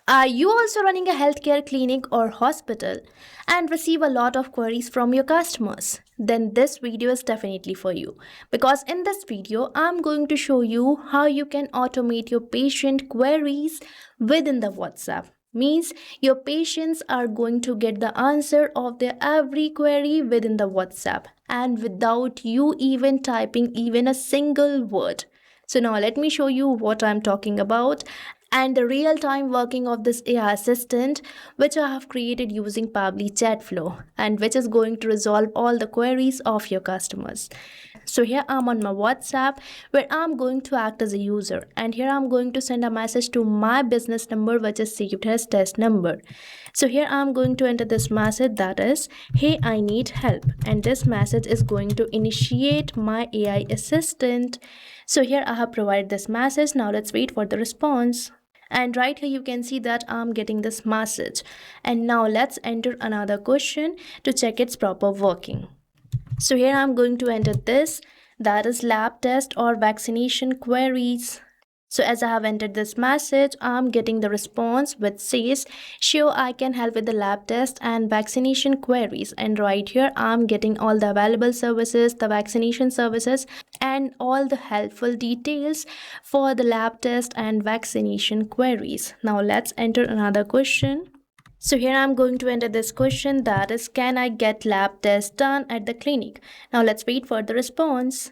Are you also running a healthcare clinic or hospital and receive a lot of queries from your customers? Then this video is definitely for you, because in this video I'm going to show you how you can automate your patient queries within the WhatsApp. Means your patients are going to get the answer of their every query within the WhatsApp and without you even typing even a single word. So now let me show you what I'm talking about and the real-time working of this AI assistant, which I have created using Pabbly Chatflow and which is going to resolve all the queries of your customers. So here I'm on my WhatsApp where I'm going to act as a user, and here I'm going to send a message to my business number which is saved as test number. So here I'm going to enter this message, that is, hey, I need help, and this message is going to initiate my AI assistant. So here I have provided this message. Now let's wait for the response. And right here you can see that I'm getting this message. And now let's enter another question to check its proper working. So here I'm going to enter this, that is lab test or vaccination queries. So as I have entered this message, I'm getting the response which says, sure, I can help with the lab test and vaccination queries. And right here, I'm getting all the available services, the vaccination services, and all the helpful details for the lab test and vaccination queries. Now let's enter another question. So here I'm going to enter this question, that is, can I get lab tests done at the clinic? Now let's wait for the response.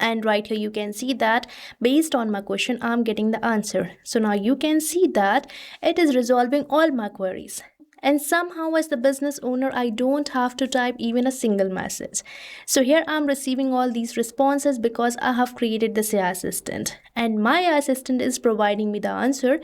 And right here you can see that based on my question I'm getting the answer. So now you can see that it is resolving all my queries. And somehow as the business owner, I don't have to type even a single message. So here I'm receiving all these responses because I have created this AI assistant. And my AI assistant is providing me the answer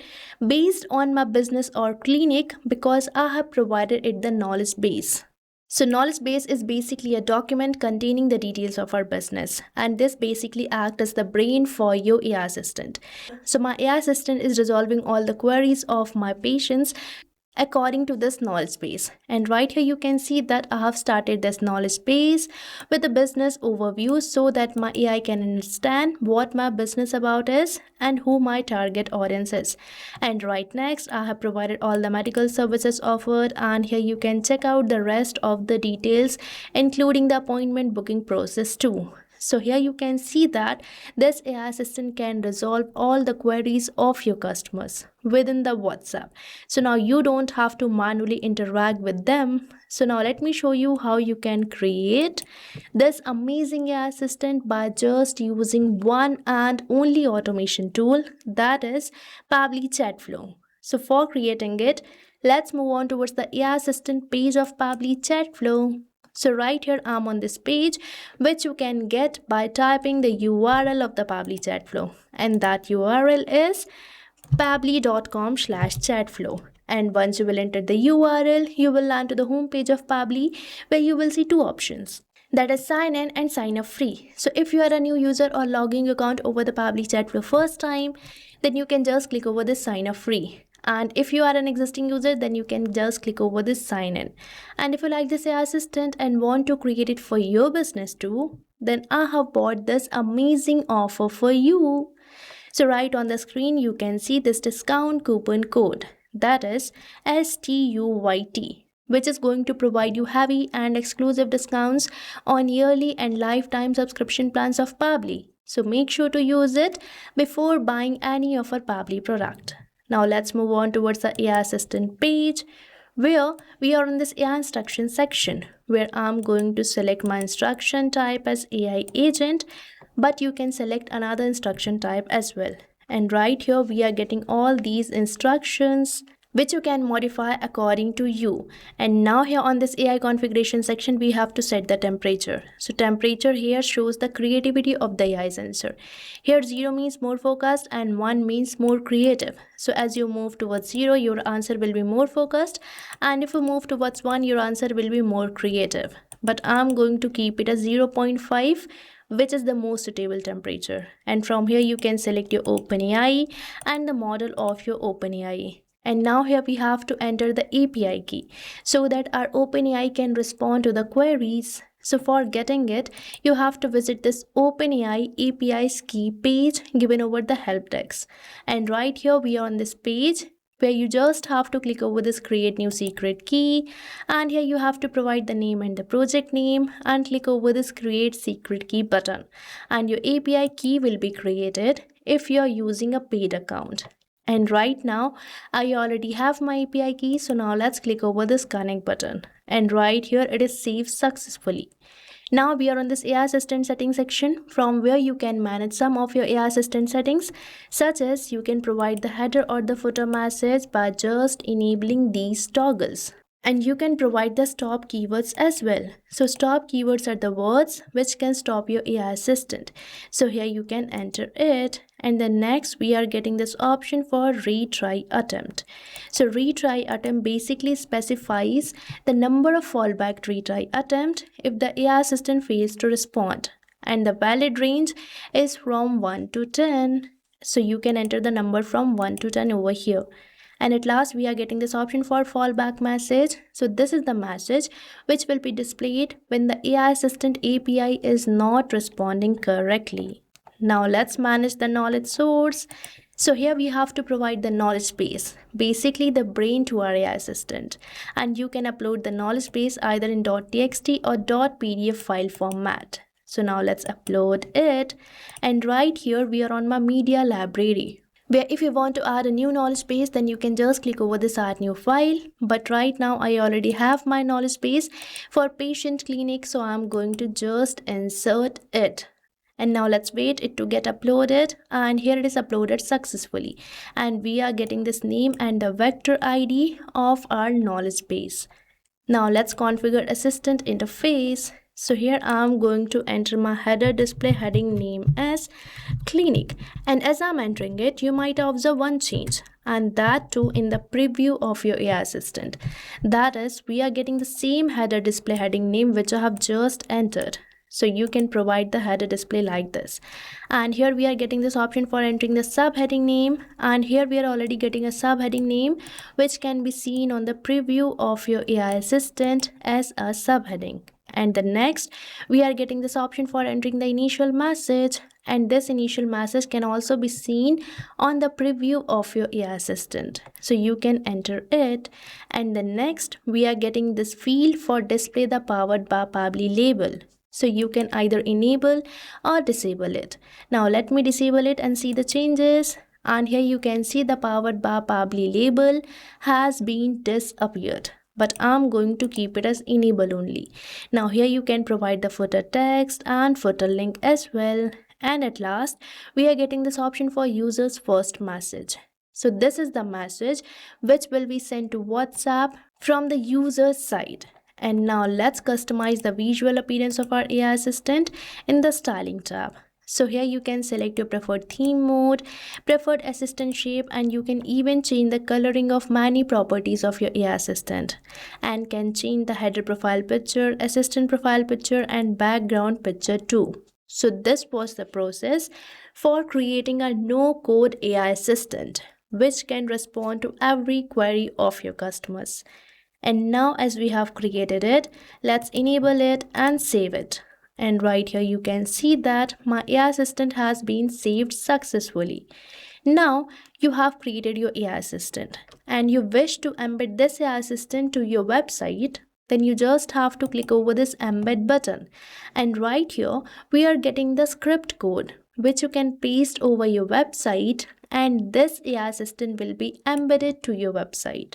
based on my business or clinic because I have provided it the knowledge base. So knowledge base is basically a document containing the details of our business, and this basically acts as the brain for your AI assistant. So my AI assistant is resolving all the queries of my patients according to this knowledge base. And right here you can see that I have started this knowledge base with a business overview so that my AI can understand what my business about is and who my target audience is. And right next I have provided all the medical services offered, and here you can check out the rest of the details including the appointment booking process too. So here you can see that this AI assistant can resolve all the queries of your customers within the WhatsApp. So now you don't have to manually interact with them. So now let me show you how you can create this amazing AI assistant by just using one and only automation tool, that is Pabbly Chatflow. So for creating it, let's move on towards the AI assistant page of Pabbly Chatflow. So right here I'm on this page, which you can get by typing the URL of the Pabbly Chatflow, and that URL is pabbly.com/chatflow. And once you will enter the URL, you will land to the home page of Pabbly where you will see two options, that is sign in and sign up free. So if you are a new user or logging your account over the Pabbly Chatflow first time, then you can just click over this sign up free. And if you are an existing user, then you can just click over this sign in. And if you like this AI assistant and want to create it for your business too, then I have bought this amazing offer for you. So right on the screen, you can see this discount coupon code, that is STUYT, which is going to provide you heavy and exclusive discounts on yearly and lifetime subscription plans of Pabbly. So make sure to use it before buying any of our Pabbly product. Now let's move on towards the AI assistant page where we are in this AI instruction section, where I'm going to select my instruction type as AI agent, but you can select another instruction type as well. And right here we are getting all these instructions which you can modify according to you. And now here on this AI configuration section, we have to set the temperature. So temperature here shows the creativity of the AI sensor. Here 0 means more focused and 1 means more creative. So as you move towards 0, your answer will be more focused, and if you move towards 1, your answer will be more creative. But I'm going to keep it as 0.5, which is the most suitable temperature. And from here you can select your OpenAI and the model of your OpenAI. And now here we have to enter the API key so that our OpenAI can respond to the queries. So for getting it, you have to visit this OpenAI APIs key page given over the help text. And right here we are on this page where you just have to click over this create new secret key, and here you have to provide the name and the project name and click over this create secret key button, and your API key will be created if you're using a paid account. And right now I already have my API key, so now let's click over this connect button, and right here it is saved successfully. Now we are on this AI assistant settings section, from where you can manage some of your AI assistant settings, such as you can provide the header or the footer message by just enabling these toggles. And you can provide the stop keywords as well. So stop keywords are the words which can stop your AI assistant. So here you can enter it. And then next we are getting this option for retry attempt. So retry attempt basically specifies the number of fallback retry attempt if the AI assistant fails to respond. And the valid range is from 1 to 10. So you can enter the number from 1 to 10 over here. And at last we are getting this option for fallback message. So this is the message which will be displayed when the AI assistant API is not responding correctly. Now let's manage the knowledge source. So here we have to provide the knowledge base, basically the brain to our AI assistant. And you can upload the knowledge base either in .txt or .pdf file format. So now let's upload it. And right here we are on my media library, where if you want to add a new knowledge base, then you can just click over this add new file. But right now I already have my knowledge base for patient clinic, so I'm going to just insert it. And now let's wait it to get uploaded, and here it is uploaded successfully, and we are getting this name and the vector ID of our knowledge base. Now let's configure assistant interface. So here I'm going to enter my header display heading name as clinic, and as I'm entering it, you might observe one change, and that too in the preview of your AI assistant. That is, we are getting the same header display heading name which I have just entered. So you can provide the header display like this, and here we are getting this option for entering the subheading name, and here we are already getting a subheading name which can be seen on the preview of your AI assistant as a subheading. And the next we are getting this option for entering the initial message, and this initial message can also be seen on the preview of your AI assistant, so you can enter it. And the next we are getting this field for display the powered by Pabbly label, so you can either enable or disable it. Now let me disable it and see the changes, and here you can see the powered by Pabbly label has been disappeared, but I'm going to keep it as enable only. Now here you can provide the footer text and footer link as well. And at last we are getting this option for users first message. So this is the message which will be sent to WhatsApp from the user's side. And now let's customize the visual appearance of our AI assistant in the styling tab. So here you can select your preferred theme mode, preferred assistant shape, and you can even change the coloring of many properties of your AI assistant, and can change the header profile picture, assistant profile picture, and background picture too. So this was the process for creating a no-code AI assistant which can respond to every query of your customers. And now as we have created it, let's enable it and save it. And right here you can see that my AI assistant has been saved successfully. Now you have created your AI assistant and you wish to embed this AI assistant to your website, then you just have to click over this embed button. And right here we are getting the script code which you can paste over your website, and this AI assistant will be embedded to your website.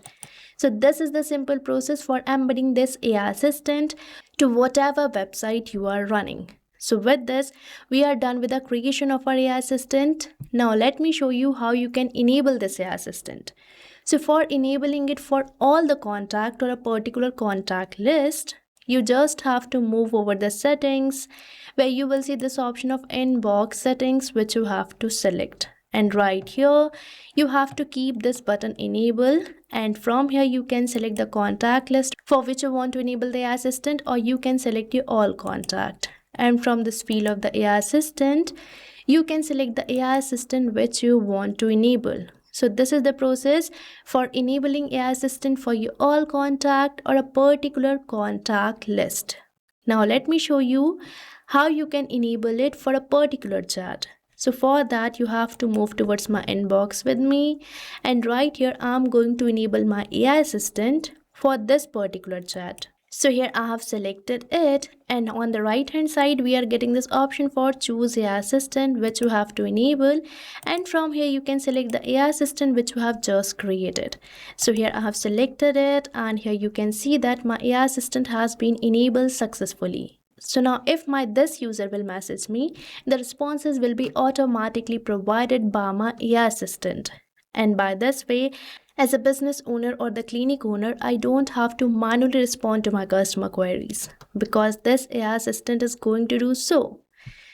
So this is the simple process for embedding this AI assistant to whatever website you are running. So with this, we are done with the creation of our AI assistant. Now let me show you how you can enable this AI assistant. So for enabling it for all the contact or a particular contact list, you just have to move over the settings, where you will see this option of inbox settings which you have to select. And right here you have to keep this button enabled, and from here you can select the contact list for which you want to enable the AI assistant, or you can select your all contact. And from this field of the AI assistant you can select the AI assistant which you want to enable. So this is the process for enabling AI assistant for your all contact or a particular contact list. Now let me show you how you can enable it for a particular chat. So for that, you have to move towards my inbox with me, and right here I'm going to enable my AI assistant for this particular chat. So here I have selected it, and on the right hand side we are getting this option for choose AI assistant, which you have to enable, and from here you can select the AI assistant which you have just created. So here I have selected it, and here you can see that my AI assistant has been enabled successfully. So now if this user will message me, the responses will be automatically provided by my AI assistant. And by this way, as a business owner or the clinic owner, I don't have to manually respond to my customer queries because this AI assistant is going to do so.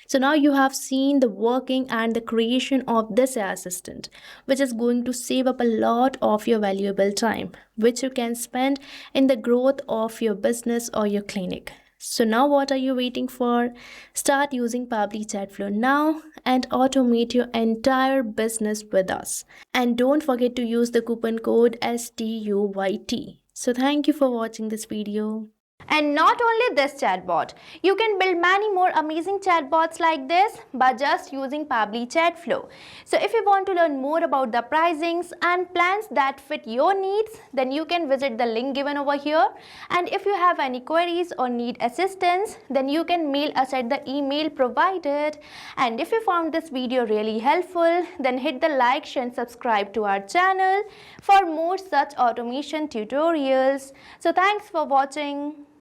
So now you have seen the working and the creation of this AI assistant, which is going to save up a lot of your valuable time, which you can spend in the growth of your business or your clinic. So now what are you waiting for? Start using Pabbly Chatflow now and automate your entire business with us. And don't forget to use the coupon code STUYT. So thank you for watching this video. And not only this chatbot, you can build many more amazing chatbots like this by just using Pabbly Chatflow. So if you want to learn more about the pricings and plans that fit your needs, then you can visit the link given over here. And if you have any queries or need assistance, then you can mail us at the email provided. And if you found this video really helpful, then hit the like, share and subscribe to our channel for more such automation tutorials. So thanks for watching.